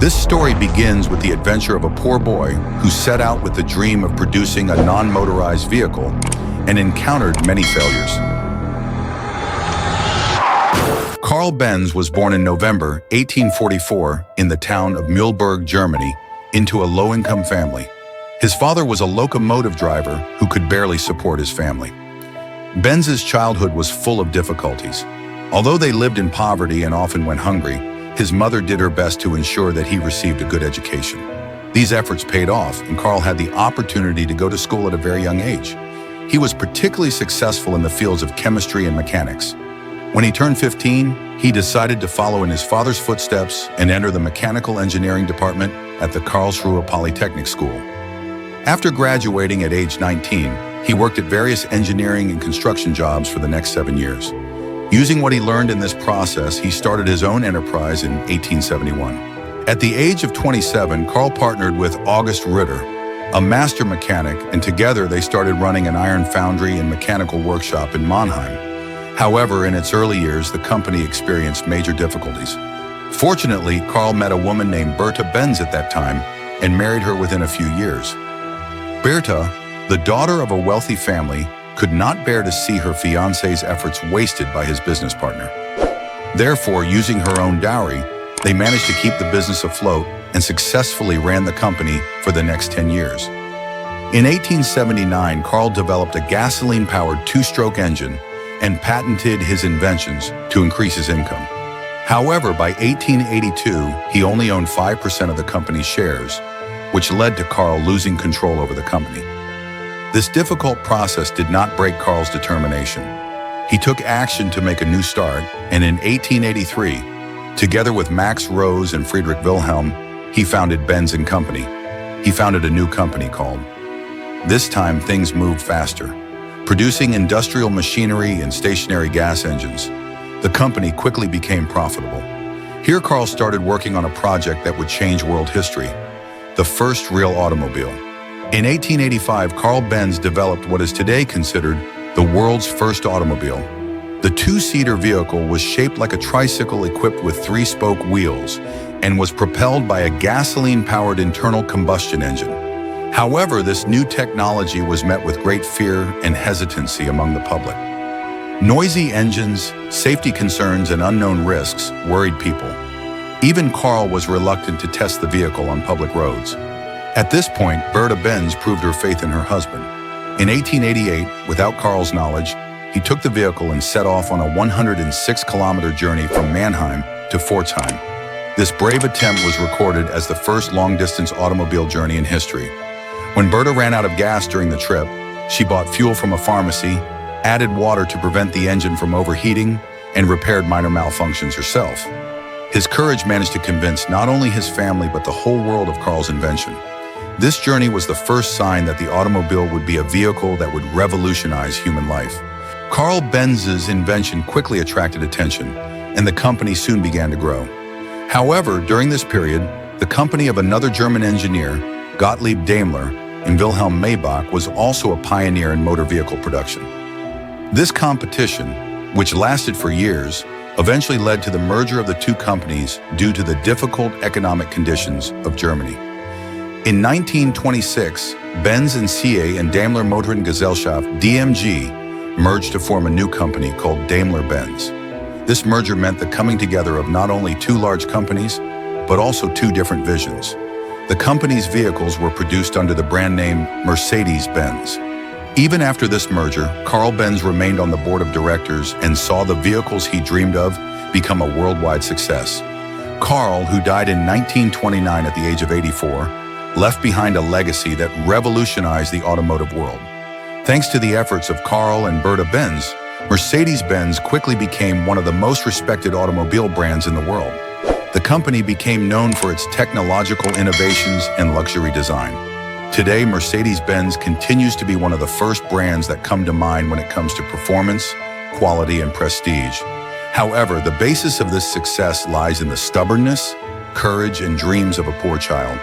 This story begins with the adventure of a poor boy who set out with the dream of producing a non-motorized vehicle and encountered many failures. Carl Benz was born in November 1844 in the town of Mühlberg, Germany, into a low-income family. His father was a locomotive driver who could barely support his family. Benz's childhood was full of difficulties. Although they lived in poverty and often went hungry, his mother did her best to ensure that he received a good education. These efforts paid off, and Carl had the opportunity to go to school at a very young age. He was particularly successful in the fields of chemistry and mechanics. When he turned 15, he decided to follow in his father's footsteps and enter the mechanical engineering department at the Karlsruhe Polytechnic School. After graduating at age 19, he worked at various engineering and construction jobs for the next 7 years. Using what he learned in this process, he started his own enterprise in 1871. At the age of 27, Carl partnered with August Ritter, a master mechanic, and together they started running an iron foundry and mechanical workshop in Mannheim. However, in its early years, the company experienced major difficulties. Fortunately, Carl met a woman named Bertha Benz at that time and married her within a few years. Bertha, the daughter of a wealthy family, could not bear to see her fiancé's efforts wasted by his business partner. Therefore, using her own dowry, they managed to keep the business afloat and successfully ran the company for the next 10 years. In 1879, Carl developed a gasoline-powered two-stroke engine and patented his inventions to increase his income. However, by 1882, he only owned 5% of the company's shares, which led to Carl losing control over the company. This difficult process did not break Carl's determination. He took action to make a new start, and in 1883, together with Max Rose and Friedrich Wilhelm, he founded Benz & Company. He founded a new company called. This time, things moved faster. Producing industrial machinery and stationary gas engines, the company quickly became profitable. Here, Carl started working on a project that would change world history, the first real automobile. In 1885, Carl Benz developed what is today considered the world's first automobile. The two-seater vehicle was shaped like a tricycle equipped with three-spoke wheels and was propelled by a gasoline-powered internal combustion engine. However, this new technology was met with great fear and hesitancy among the public. Noisy engines, safety concerns, and unknown risks worried people. Even Carl was reluctant to test the vehicle on public roads. At this point, Bertha Benz proved her faith in her husband. In 1888, without Carl's knowledge, he took the vehicle and set off on a 106-kilometer journey from Mannheim to Pforzheim. This brave attempt was recorded as the first long-distance automobile journey in history. When Bertha ran out of gas during the trip, she bought fuel from a pharmacy, added water to prevent the engine from overheating, and repaired minor malfunctions herself. His courage managed to convince not only his family but the whole world of Carl's invention. This journey was the first sign that the automobile would be a vehicle that would revolutionize human life. Carl Benz's invention quickly attracted attention, and the company soon began to grow. However, during this period, the company of another German engineer, Gottlieb Daimler, and Wilhelm Maybach, was also a pioneer in motor vehicle production. This competition, which lasted for years, eventually led to the merger of the two companies due to the difficult economic conditions of Germany. In 1926, Benz and CA and Daimler Motorengesellschaft (DMG) merged to form a new company called Daimler-Benz. This merger meant the coming together of not only two large companies, but also two different visions. The company's vehicles were produced under the brand name Mercedes-Benz. Even after this merger, Carl Benz remained on the board of directors and saw the vehicles he dreamed of become a worldwide success. Carl, who died in 1929 at the age of 84, left behind a legacy that revolutionized the automotive world. Thanks to the efforts of Carl and Bertha Benz, Mercedes-Benz quickly became one of the most respected automobile brands in the world. The company became known for its technological innovations and luxury design. Today, Mercedes-Benz continues to be one of the first brands that come to mind when it comes to performance, quality, and prestige. However, the basis of this success lies in the stubbornness, courage, and dreams of a poor child.